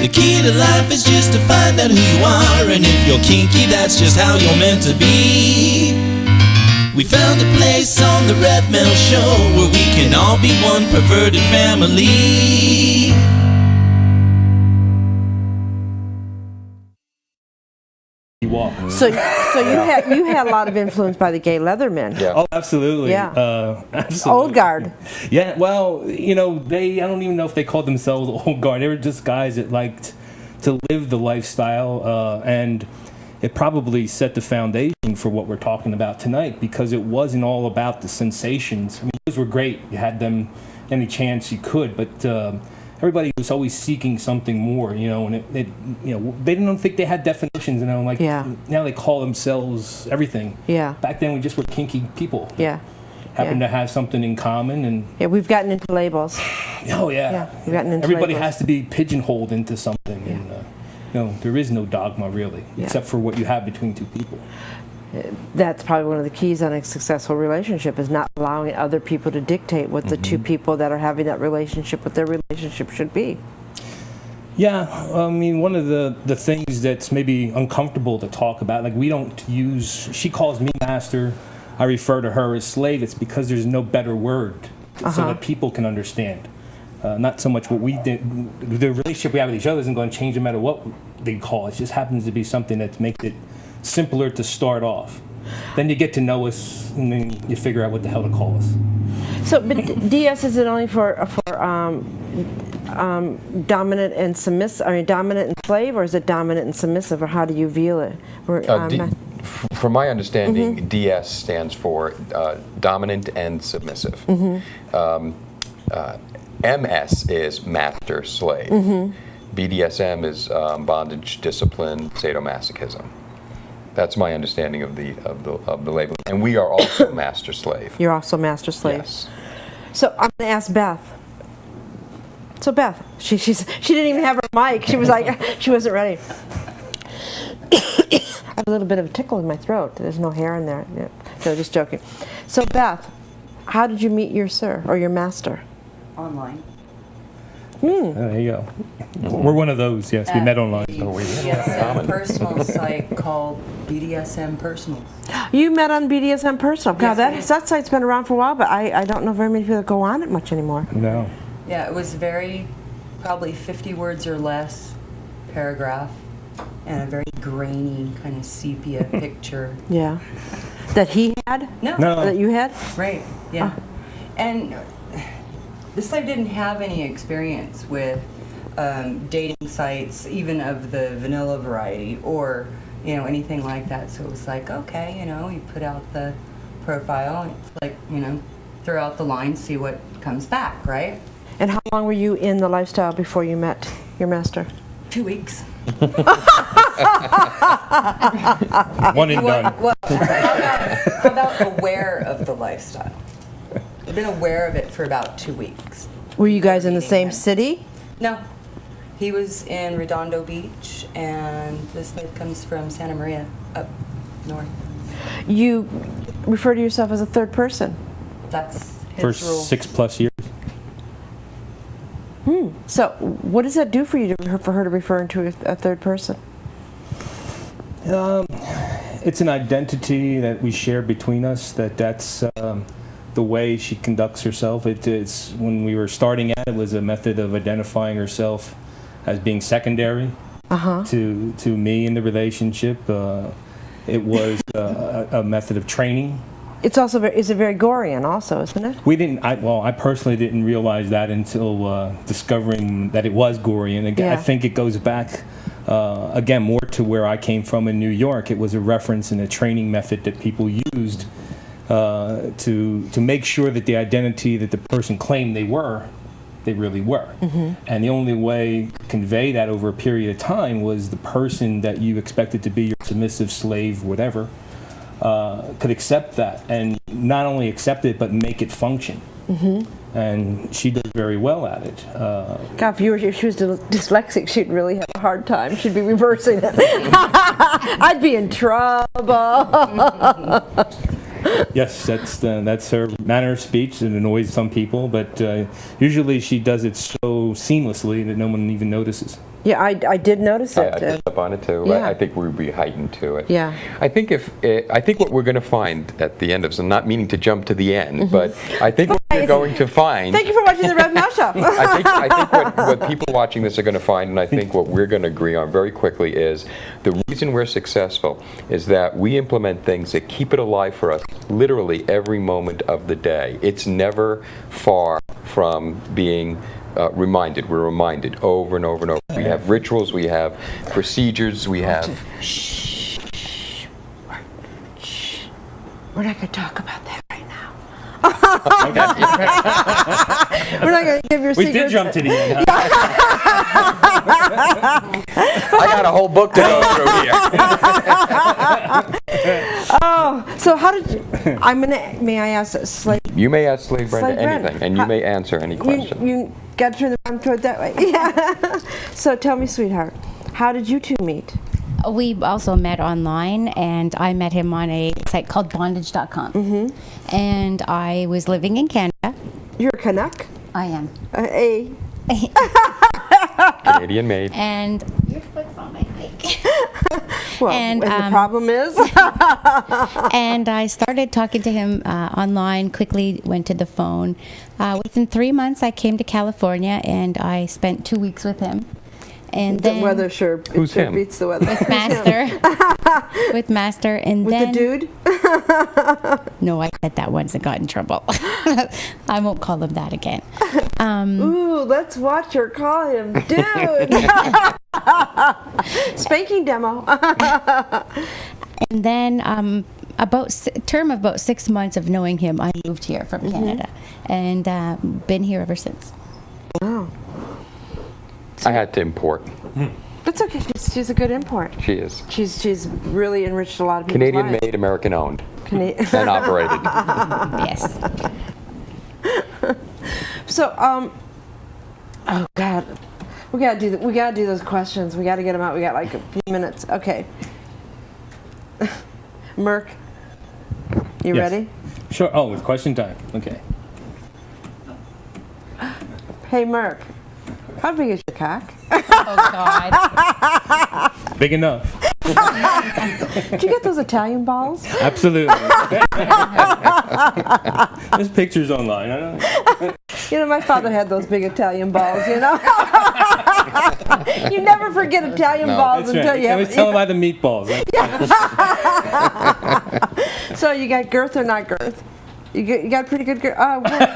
The key to life is just to find out who you are, and if you're kinky, that's just how you're meant to be. We found a place on the Rev Mel Show where we can all be one perverted family. So you had a lot of influence by the gay Leathermen. Yeah. Oh, absolutely. Yeah. Absolutely. Old guard. Yeah, well, you know, I don't even know if they called themselves old guard. They were just guys that liked to live the lifestyle, and it probably set the foundation for what we're talking about tonight, because it wasn't all about the sensations. I mean, those were great. You had them any chance you could, but everybody was always seeking something more, you know, and it you know, they didn't think they had definitions, you know, like now they call themselves everything. Yeah. Back then we just were kinky people. Yeah. Happened to have something in common, and we've gotten into labels. Oh yeah. We've gotten into everybody labels. has to be pigeonholed into something, and no, there is no dogma really, except for what you have between two people. That's probably one of the keys on a successful relationship, is not allowing other people to dictate what the two people that are having that relationship, what their relationship should be. Yeah, I mean, one of the things that's maybe uncomfortable to talk about, like we don't use, she calls me master, I refer to her as slave. It's because there's no better word so that people can understand. Not so much what we did, the relationship we have with each other isn't going to change no matter what they call it. It just happens to be something that makes it simpler to start off. Then you get to know us, and then you figure out what the hell to call us. So, but DS, is it only for dominant and submissive? I mean, dominant and slave, or is it dominant and submissive, or how do you view it? From my understanding, DS stands for dominant and submissive. MS is master slave. BDSM is bondage, discipline, sadomasochism. That's my understanding of the label. And we are also master slave. You're also master slave. Yes. So I'm going to ask Beth. So Beth, she didn't even have her mic. She was like, she wasn't ready. I have a little bit of a tickle in my throat. There's no hair in there. No, just joking. So Beth, how did you meet your sir or your master? Online. There you go. We're one of those, yes. We met online. BDSM personal site called BDSM Personal. You met on BDSM Personal. God, that site's been around for a while, but I don't know very many people that go on it much anymore. No. Yeah, it was probably 50 words or less paragraph, and a very grainy kind of sepia picture. Yeah. That he had? No. That you had? Right, yeah. And the slave didn't have any experience with dating sites, even of the vanilla variety, or anything like that. So it was like, okay, you put out the profile, and it's like, throw out the line, see what comes back, right? And how long were you in the lifestyle before you met your master? 2 weeks. One and done. Well, how about aware of the lifestyle? I've been aware of it for about 2 weeks. Were you guys in the same city? No. He was in Redondo Beach, and this slave comes from Santa Maria, up north. You refer to yourself as a third person. That's his For rule. 6+ years. So what does that do for you, for her to refer to a third person? It's an identity that we share between us, that's the way she conducts herself. It's when we were starting out, it was a method of identifying herself as being secondary to me in the relationship. It was a method of training. It's also very Gorian also, isn't it? I personally didn't realize that until discovering that it was Gorian. Again, I think it goes back again more to where I came from in New York. It was a reference and a training method that people used to make sure that the identity that the person claimed they really were. And the only way to convey that over a period of time was the person that you expected to be your submissive slave, whatever, could accept that, and not only accept it, but make it function. And she did very well at it. God, if she was dyslexic, she'd really have a hard time. She'd be reversing it. I'd be in trouble. Yes, that's her manner of speech. It annoys some people, but usually she does it so seamlessly that no one even notices. Yeah, I did notice it. I picked up on it too. Yeah. I think we'd be heightened to it. Yeah. I think what we're going to find at the end of this, I'm not meaning to jump to the end, but I think what we're going to find. Thank you for watching the Rev Mel Show. I think what people watching this are going to find, and I think what we're going to agree on very quickly, is the reason we're successful is that we implement things that keep it alive for us literally every moment of the day. It's never far from being reminded. We're reminded over and over and over. We have rituals, we have procedures, we have... We're not going to talk about that right now. We're not going to give your secrets. We did jump to the end. I got a whole book to go through here. Oh, so how did you... May I ask a slave? You may ask Slave Brenda Slave Brenda, anything, and you may answer any question. You got to turn the arm toward that way. Yeah. So tell me, sweetheart, how did you two meet? We also met online, and I met him on a site called bondage.com. Mm-hmm. And I was living in Canada. You're a Canuck? I am. Canadian made. And your foot's on my mic. Well, and the problem is? And I started talking to him online, quickly went to the phone. Within 3 months, I came to California, and I spent 2 weeks with him. And the then weather sure beats the weather. With Master. With Master. And with then, the dude? No, I said that once and got in trouble. I won't call him that again. Ooh, let's watch her call him dude. Spanking demo. And then term of about 6 months of knowing him, I moved here from Canada and been here ever since. Wow. I had to import. That's okay. She's a good import. She is. She's really enriched a lot of people's Canadian lives. made, American owned, and operated. Yes. So, oh God, we gotta do those questions. We gotta get them out. We got like a few minutes. Okay. Merc, you ready? Sure. Oh, it's question time. Okay. Hey, Merc. How big is your cock? Oh, God. Big enough. Did you get those Italian balls? Absolutely. There's pictures online. I don't know. You know, my father had those big Italian balls, you know? You never forget Italian balls That's until right. you have... I was telling about the meatballs. So you got girth or not girth? You got pretty good girth?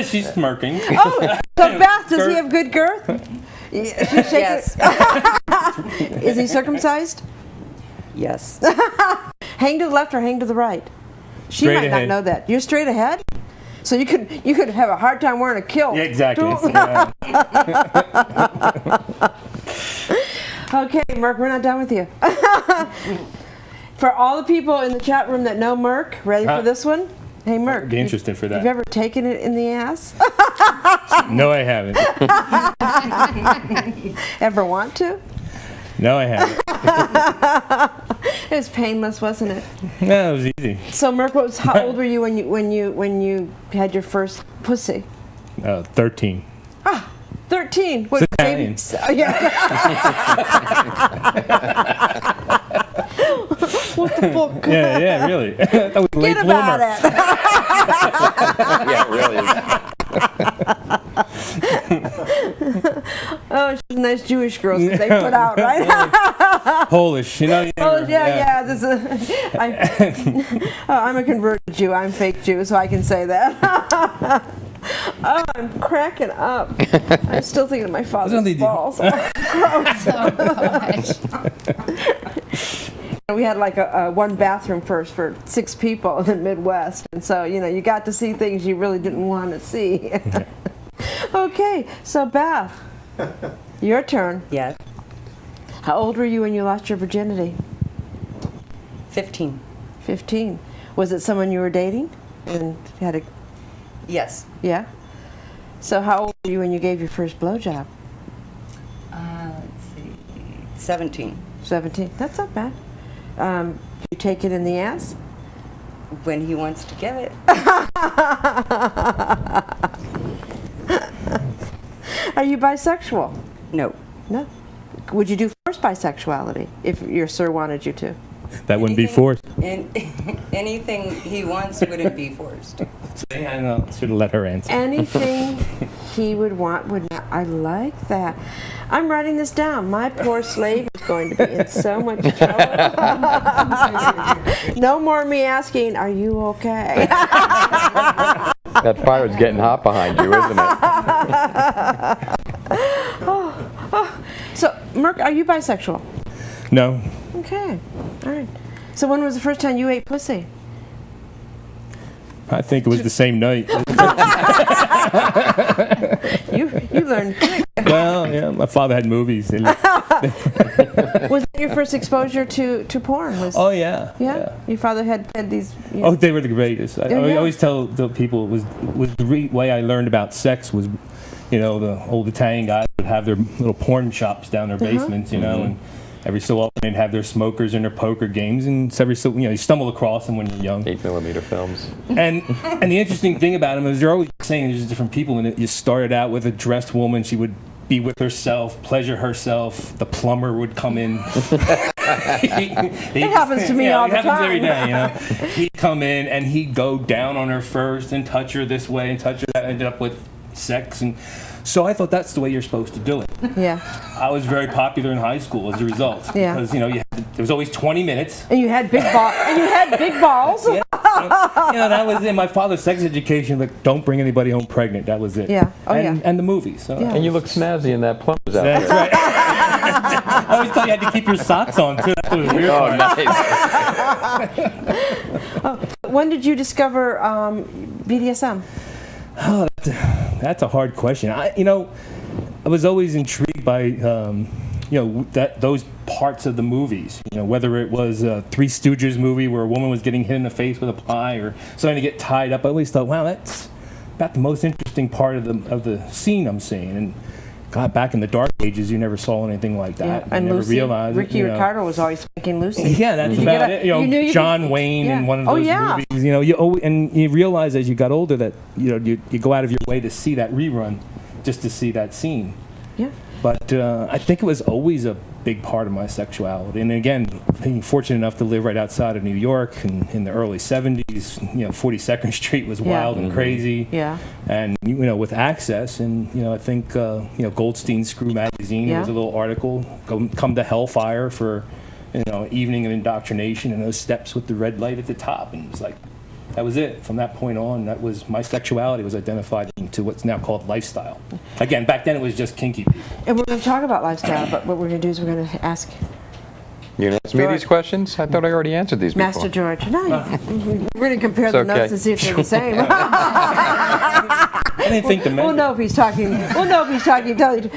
She's smirking. Oh, so Beth, does he have good girth? Yes. Is he circumcised? Yes. Hang to the left or hang to the right? She Straight might ahead. not know that. You're straight ahead? So you could have a hard time wearing a kilt. Yeah, exactly. Yeah. Okay, Merc, we're not done with you. For all the people in the chat room that know Merc, ready for this one? Hey, Merc. I'd be interested for that. Have you ever taken it in the ass? No, I haven't. Ever want to? No, I haven't. It was painless, wasn't it? No, it was easy. So, Merc, how old were you when you had your first pussy? 13. 13. What, It's Italian. Yeah. What the fuck? Yeah, really. That was a late Get about bloomer. Yeah, really. Oh, she's a nice Jewish girl that they put out, right? Polish, you know. Oh, yeah. This is, I'm a converted Jew. I'm fake Jew, so I can say that. Oh, I'm cracking up. I'm still thinking of my father's balls. Gross. Oh, gosh. We had like a one bathroom first for 6 people in the Midwest, and so you got to see things you really didn't want to see. Okay, so Beth, your turn. Yes. How old were you when you lost your virginity? 15. 15. Was it someone you were dating and had a? Yes. Yeah. So how old were you when you gave your first blowjob? Let's see. 17. 17. That's not bad. Did you take it in the ass? when he wants to give it. Are you bisexual? No. No. Would you do forced bisexuality if your sir wanted you to? That wouldn't be forced. Anything he wants wouldn't be forced. See, I know. Should have let her answer. Anything he would want would not. I like that. I'm writing this down. My poor slave is going to be in so much trouble. No more me asking, are you okay? That fire's getting hot behind you, isn't it? So, Merc, are you bisexual? No. Okay. All right. So when was the first time you ate pussy? I think it was the same night. You learned quick. Well, yeah, my father had movies. Was that your first exposure to porn? Oh, yeah. Yeah? Your father had these... Oh, they were the greatest. I yeah. always tell the people was the way I learned about sex was, the old Italian guys would have their little porn shops down their basements, and every so often they'd have their smokers and their poker games, and every so you stumble across them when you're young. 8mm films. And the interesting thing about them is they're always saying there's different people, and you started out with a dressed woman. She would be with herself, pleasure herself. The plumber would come in. It happens to me all the time. It happens every day, He'd come in and he'd go down on her first and touch her this way and touch her that. Ended up with sex, and so I thought that's the way you're supposed to do it. Yeah. I was very popular in high school as a result. Yeah. Because there was always 20 minutes. And you had big balls. Yeah. That was in my father's sex education. Like, don't bring anybody home pregnant. That was it. Yeah. Oh, and the movies. So. Yeah. And you look snazzy in that plumber's outfit. That's right. I always thought you had to keep your socks on too. That's what was weird. Oh, nice. When did you discover BDSM? Oh, that's a hard question. I was always intrigued by those parts of the movies. Whether it was a Three Stooges movie where a woman was getting hit in the face with a pie or something to get tied up. I always thought, wow, that's about the most interesting part of the scene I'm seeing. And God, back in the dark ages, you never saw anything like that. Yeah. And you never Lucy, realized Ricky Ricardo was always spanking Lucy. Yeah, that's about it. John Wayne in one of those movies. You realize as you got older that you go out of your way to see that rerun, just to see that scene. Yeah. But I think it was always a big part of my sexuality. And again, being fortunate enough to live right outside of New York in the early 70s, 42nd Street was wild and crazy. Yeah. And, with access, and, I think, Goldstein's Screw Magazine, there was a little article, come to Hellfire for, evening of indoctrination, and those steps with the red light at the top. And it was like, that was it. From that point on, that was my sexuality was identified into what's now called lifestyle. Again, back then it was just kinky people. And we're going to talk about lifestyle, but what we're going to do is we're going to ask You going to ask me these questions? I thought I already answered these before. Master George. No, we're going to compare the notes and see if they're the same. I didn't think the We'll know if he's talking. We'll know if he's talking. So,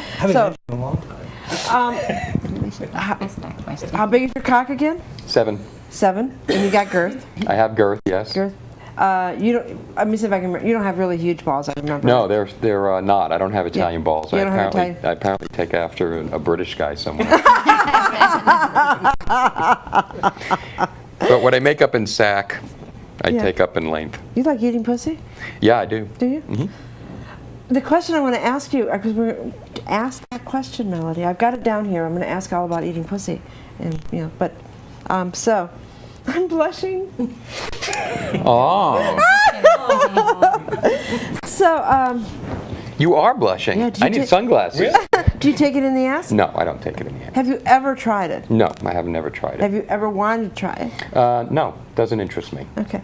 how big is your cock again? 7. 7, and you got girth. I have girth, yes. Girth. You don't. Let me see if I can. You don't have really huge balls. I remember. No, they're not. I don't have Italian balls. You I don't have Italian. apparently take after a British guy somewhere. But what I make up in sack, I take up in length. You like eating pussy? Yeah, I do. Do you? Mm-hmm. The question I want to ask you, because we're going to ask that question, Melody. I've got it down here. I'm going to ask all about eating pussy, and but so. I'm blushing. Oh. So, you are blushing. Yeah, I need sunglasses. Really? Do you take it in the ass? No, I don't take it in the ass. Have you ever tried it? No, I have never tried it. Have you ever wanted to try it? No, doesn't interest me. Okay.